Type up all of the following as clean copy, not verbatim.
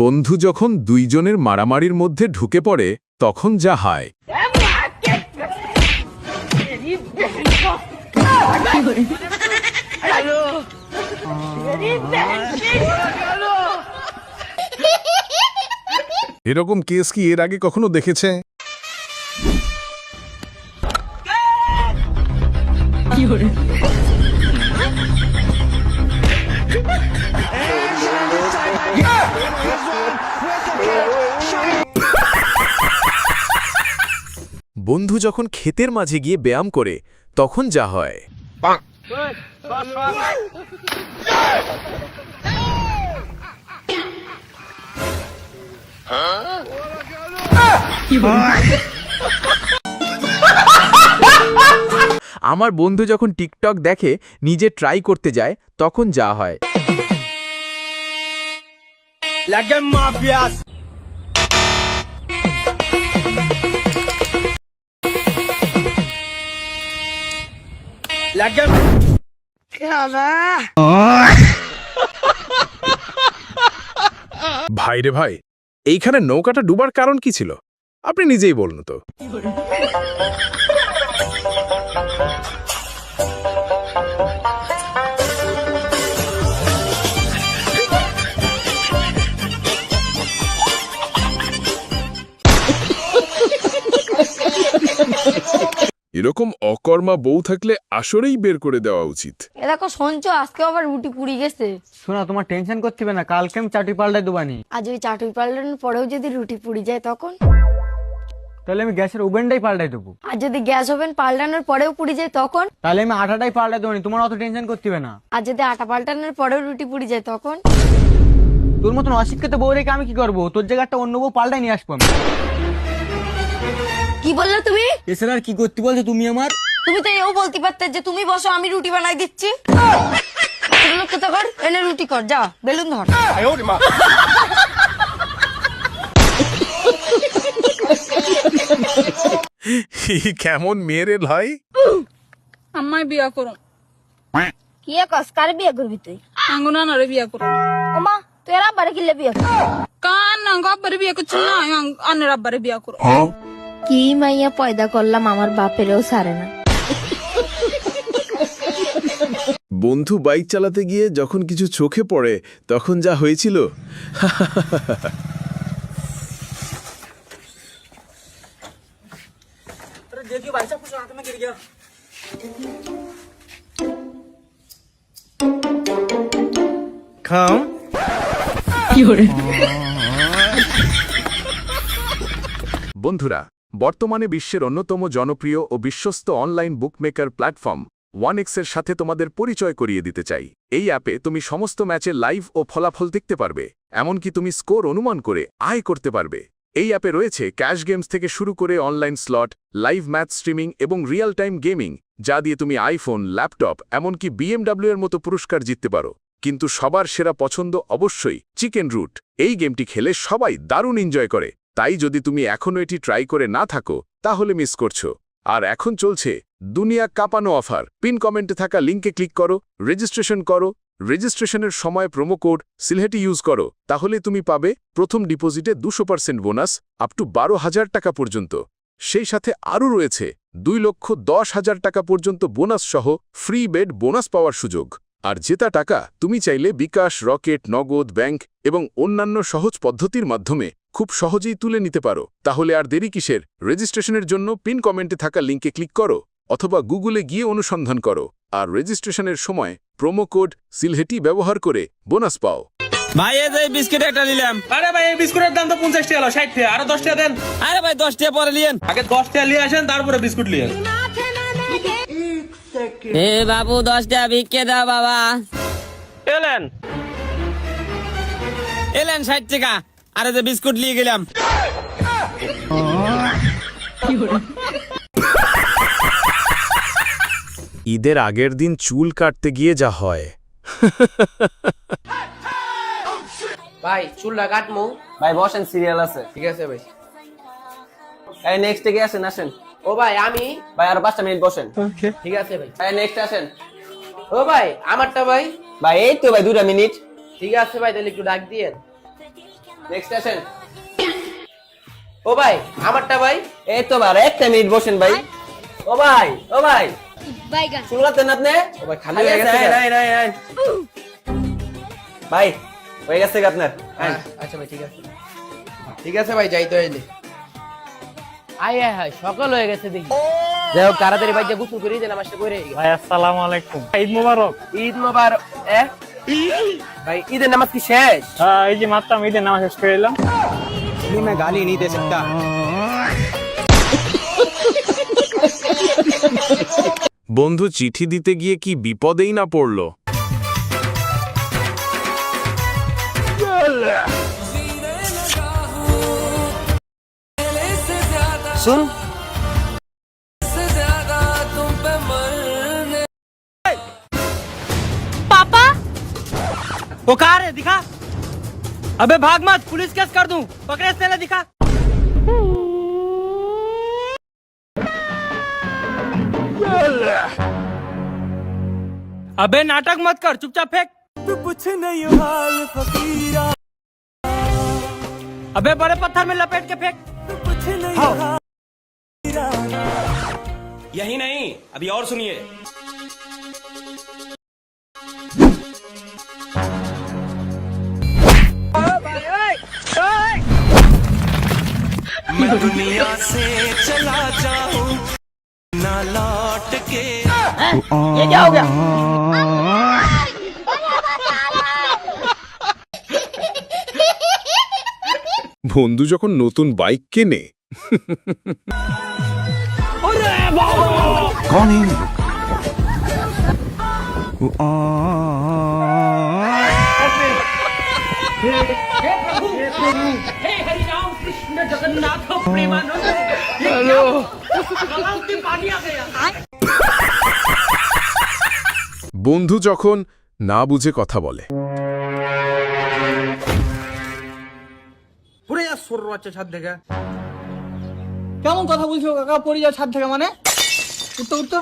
বন্ধু যখন দুইজনের মারামারির মধ্যে ঢুকে পড়ে তখন যা হয়। এরকম কেস কি এর আগে কখনো দেখেছে? বন্ধু যখন ক্ষেতের মাঝে গিয়ে ব্যায়াম করে তখন যা হয়। আমার বন্ধু যখন টিকটক দেখে নিজে ট্রাই করতে যায় তখন যা হয়। ভাই রে ভাই, এইখানে নৌকাটা ডুবার কারণ কি ছিল আপনি নিজেই বলুন তো। এরকম অকর্মা বউ থাকলে আসরেই বের করে দেওয়া উচিত। এ দেখো শুনছো, আজকে আবার রুটি পুড়ি গেছে। শোনা, তোমার টেনশন করতে হবে না, কালকে আমি চাটুই পাল্টাই দেবানি। আজ ওই চাটুই পাল্টানোর পরেও যদি রুটি পুড়ি যায় তখন? তাহলে আমি গ্যাসের ওভেনটাই পাল্টাই দেবো। আর যদি গ্যাস ওভেন পাল্টানোর পরেও পুড়ি যায় তখন? তাহলে আমি আটাটাই পাল্টাই দেবানি, তোমার অত টেনশন করতে হবে না। আর যদি আটা পাল্টানোর পরেও রুটি পুড়ি যায় তখন? তোর মতন অশিক্ষিত বউ রেখে আমি কি করবো? তোর জায়গাটা অন্য বউ পাল্টাই নিয়ে আসবো আমি। কি বললে তুমি? এছাড়া আর কি করতে বলছো তুমি আমার? তুমি তো এও বলতে পারতে যে তুমি বসো, আমি রুটি বানাই দিচ্ছি। কর, এনে রুটি কর, যা বেলুন ধর। কেমন মেয়েরে ভাই? আমায় বিয়া করুন। কি কস, কার বিয়ে করবি তুই? আঙ্গুনারে বিয়া করুন। ওমা, তুই এর আব্বারে কিলে বিয়ে করবি? কান আব্বারে বিয়া করছি না, আনের আব্বারে বিয়া করুন। কি মাইয়া পয়দা করলাম, আমার বাপেরও সারে না। বন্ধু বাইক চালাতে গিয়ে যখন কিছু চোখে পড়ে তখন যা হয়েছিল। বন্ধুরা, বর্তমানে বিশ্বের অন্যতম জনপ্রিয় ও বিশ্বস্ত অনলাইন বুকমেকার প্ল্যাটফর্ম 1x এর সাথে তোমাদের পরিচয় করিয়ে দিতে চাই। এই অ্যাপে তুমি সমস্ত ম্যাচের লাইভ ও ফলাফল দেখতে পারবে, এমনকি তুমি স্কোর অনুমান করে আয় করতে পারবে। এই অ্যাপে রয়েছে ক্যাশ গেমস থেকে শুরু করে online slot, live match streaming এবং রিয়েল টাইম গেমিং, যা দিয়ে তুমি আইফোন, ল্যাপটপ, এমনকি BMW এর মতো পুরস্কার জিততে পারো। কিন্তু সবার সেরা পছন্দ অবশ্যই চিকেন রুট। এই গেমটি খেলে সবাই দারুণ এনজয় করে, তাই যদি তুমি এখনও এটি ট্রাই করে না থাকো তাহলে মিস করছো। আর এখন চলছে দুনিয়া কাঁপানো অফার। পিন কমেন্টে থাকা লিঙ্কে ক্লিক করো, রেজিস্ট্রেশন করো। রেজিস্ট্রেশনের সময় প্রোমো কোড সিলহেটি ইউজ করো, তাহলে তুমি পাবে প্রথম ডিপোজিটে 200% বোনাস আপ টু 12,000 টাকা পর্যন্ত। সেই সাথে আরও রয়েছে 2,10,000 টাকা পর্যন্ত বোনাস সহ ফ্রি বেড বোনাস পাওয়ার সুযোগ। আর জেতা টাকা তুমি চাইলে বিকাশ, রকেট, নগদ, ব্যাংক এবং অন্যান্য সহজ পদ্ধতির মাধ্যমে খুব সহজেই তুলে নিতে পারো। তাহলে আর দেরি কিসের? রেজিস্ট্রেশনের জন্য পিন কমেন্টে থাকা লিঙ্কে ক্লিক করো অথবা গুগলে গিয়ে অনুসন্ধান করো, আর রেজিস্ট্রেশনের সময় প্রোমো কোড সিলহেটি ব্যবহার করে বোনাস পাও। ভাই এই যে বিস্কুট একটা নিলাম। আরে ভাই, এই বিস্কুটের দাম তো 50 টাকা, 60 টাকা, আরো 10 টাকা দেন। আরে ভাই 10 টাকা পরে নিয়েন। আগে 10 টাকা নিয়ে আসেন, তারপরে বিস্কুট নিয়ে। এ বাবু 10 টাকা ভিক্ষে দাও বাবা। এলেন এলেন 60 টাকা, আরে যে বিস্কুট নিয়ে গেলাম। ঈদের আগের দিন চুল কাটতে গিয়ে যা হয়। ভাই চুলটা কাটমু। ভাই বসেন, সিরিয়াল আছে। ঠিক আছে ভাই। এই নেক্সট থেকে আসেন আসেন। ও ভাই আমি। ভাই আর 5 মিনিট বসেন। ঠিক আছে ভাই। ভাই নেক্সট আসেন। ও ভাই আমারটা ভাই। ভাই এই তো ভাই 2 মিনিট। ঠিক আছে ভাই, তাহলে একটু ডাক দিয়েন। নেক্সট আসেন। ও ভাই আমারটা ভাই। এই তো ভাই একটা মিনিট বসেন ভাই। ও ভাই বাইগান শুনলাতেন আপনি? ও ভাই খালি হয়ে গেছে। নাই। ভাই হয়ে গেছে কি আপনার? হ্যাঁ, আচ্ছা ভাই ঠিক আছে ভাই যাই তো এলে। আয় সকাল হয়ে গেছে দেখি। যাই হোক তাড়াতাড়ি ভাই যে গোসল করি যে নামাজটা করে। ভাই আসসালামু আলাইকুম, ঈদ মোবারক। ঈদ মোবারক। ভাই ঈদের নামাজ কি শেষ? হ্যাঁ এই যে মাত্র আমি ঈদের নামাজ শেষ করে এলাম। मैं गाली नहीं दे सकता। বন্ধু চিঠি দিতে গিয়ে কি বিপদেই না পড়ল। শুন पापा वो कहाँ है दिखा। अबे भाग मत, पुलिस केस कर दूं। पकड़े से दिखा। अबे नाटक मत कर, चुपचाप फेंक। तू कुछ नहीं हाल फकीरा। अबे बड़े पत्थर में लपेट के फेंक। तू कुछ नहीं यही नहीं, अभी और सुनिए। मैं दुनिया से चला जाऊं ना लौट के। ये क्या हो गया? বন্ধু যখন নতুন বাইক কেনে বন্ধু যখন না বুঝে কথা বলে। পুরে যা সর বাচ্চা ছাদ থেকে। কেমন কথা বলছো কাকা? পড়ে যায় ছাদ থেকে মানে? উঠতো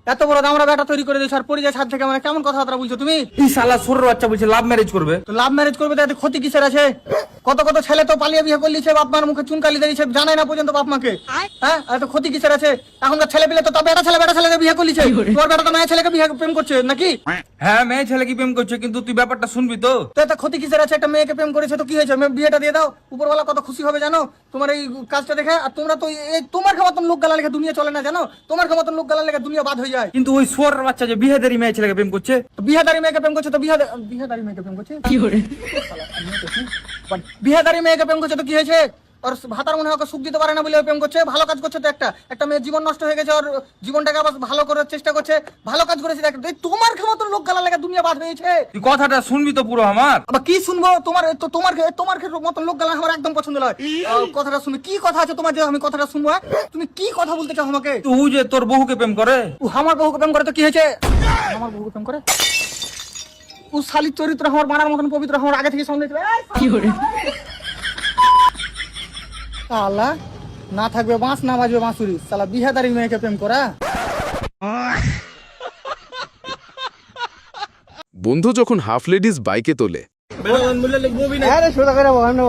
এত বড় দামরা বেটা তৈরি করে দিয়েছো আর পড়ে যায় ছাদ থেকে মানে কেমন কথাবার্তা বলছো তুমি? এই শালা সর বাচ্চা বলছে লাভ ম্যারেজ করবে। তো লাভ ম্যারেজ করবে তাতে ক্ষতি কিসের আছে? কত ছেলে তো পালিয়ে বিয়ে করলিছে, বাপ মার মুখে চুনকালি দিয়েছে, জানাই না পর্যন্ত বাপ মাকে। হ্যাঁ এত ক্ষতি কিসের আছে? এখনকার ছেলে পেলে তো বেটা ছেলেকে বিয়ে করলিছে। তোমার বেটা তো মেয়ে ছেলেকে বিয়ে প্রেম করছে নাকি? হ্যাঁ মেয়ে ছেলে কি প্রেম করছে, কিন্তু তুই ব্যাপারটা শুনবি তো। তো এত ক্ষতি কিসের আছে? একটা মেয়েকে প্রেম করেছে তো কি হয়েছে? বিয়েটা দিয়ে দাও, উপরওয়ালা কত খুশি হবে জানো তোমার এই কাজটা দেখে। আর তোমরা তো এই তোমার মতন লোক গালা লেগে দুনিয়া চলে না জানো? তোমার মতন লোক গালা লেগে দুনিয়া বাদ হয়ে যায়। কিন্তু ওই সোর বাচ্চা যে বিহেদারি মেয়ে ছেলেকে প্রেম করছে। তো বিহাদারি মেয়েকে প্রেম করছে তো বিহাদারি মেয়েকে প্রেম করছে কি করে? বিহাদারি মেয়েকে প্রেম করছে তো কি হয়েছে? আর ভাতার মনে হয় ওকে সুখ দিতে পারে না বলে প্রেম করছে। ভালো কাজ করছে তো একটা মেয়ের জীবন নষ্ট হয়ে গেছে, আর জীবনটাকে আবার ভালো করার চেষ্টা করছে। ভালো কাজ করেছে তোমার মতন লোক গালা লেগে দুনিয়া বাদ হয়েছে। তুই কথাটা শুনবি তো পুরো আমার। আবার কি শুনবো? তোমার মতন লোক গালা আমার একদম পছন্দ নয়। কথাটা শুনবে কি কথা আছে তোমার যে আমি কথাটা শুনবো? তুমি কি কথা বলতে চাও আমাকে? তুই যে তোর বহুকে প্রেম করে। ও আমার বহুকে প্রেম করে তো কি হয়েছে? আমার বহুকে প্রেম করে ও শালির চরিত্র আমার মারার মতন পবিত্র আমার আগে থেকে সন্দেহ ছিল। কি করে আল্লাহ না থাকবে বাঁশ না বাজবে বাঁশুরি, শালা বিহাদারি মেয়েকে প্রেম করা। বন্ধু যখন হাফ লেডিস বাইকে তোলে। আরে সোজা করে বলো।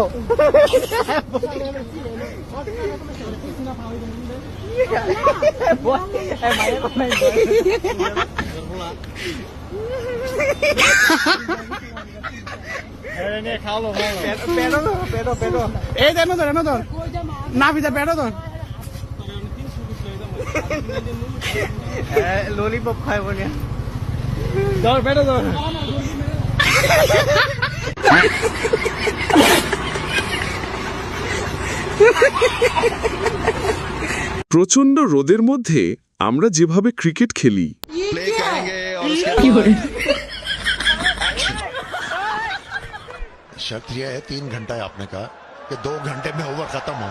ললিপপ খায় বলে ধর পেটো ধর। প্রচণ্ড রোদের মধ্যে আমরা যেভাবে ক্রিকেট খেলি, शर्त यह है 3 घंटा है आपने कहा कि 2 घंटे में ओवर खत्म हो।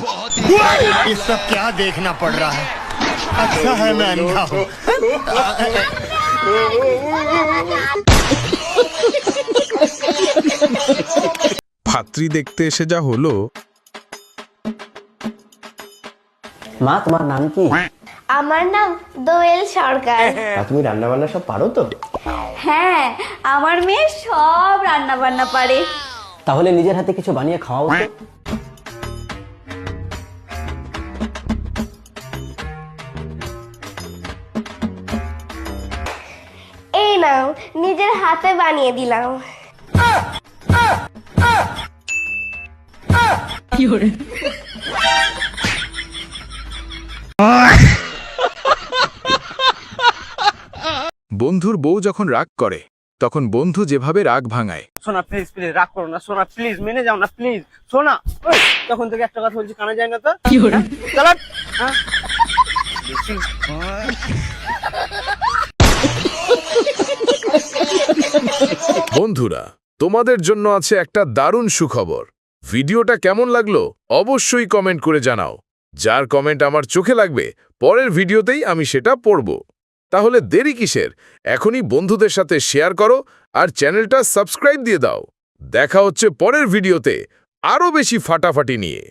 बहुत ही ये सब क्या देखना पड़ रहा है? अच्छा है मैं अंधा हूँ। ভাত্রী দেখতে এসে যা হলো। মা তোমার নাম কি? আমার নাম দোয়েল সরকার। তুমি রান্না বান্না সব পারো তো? হ্যাঁ, আমার মেয়ে সব রান্না বান্না পারে। তাহলে নিজের হাতে কিছু বানিয়ে খাওয়াও তো। এই নাও, নিজের হাতে বানিয়ে দিলাম। বন্ধুর বউ যখন রাগ করে তখন বন্ধু যেভাবে রাগ ভাঙায় সোনা প্লিজ প্লিজ রাগ করো না, সোনা প্লিজ মেনে যাও না প্লিজ, সোনা। তখন থেকে একটা কথা বলছি, কানে যায় না তো? চালাক। হ্যাঁ? বন্ধুরা, তোমাদের জন্য আছে একটা দারুণ সুখবর। ভিডিওটা কেমন লাগলো অবশ্যই কমেন্ট করে জানাও। যার কমেন্ট আমার চোখে লাগবে পরের ভিডিওতেই আমি সেটা পড়ব। তাহলে দেরি কিসের, এখনই বন্ধুদের সাথে শেয়ার করো আর চ্যানেলটা সাবস্ক্রাইব দিয়ে দাও। দেখা হচ্ছে পরের ভিডিওতে আরও বেশি ফাটাফাটি নিয়ে।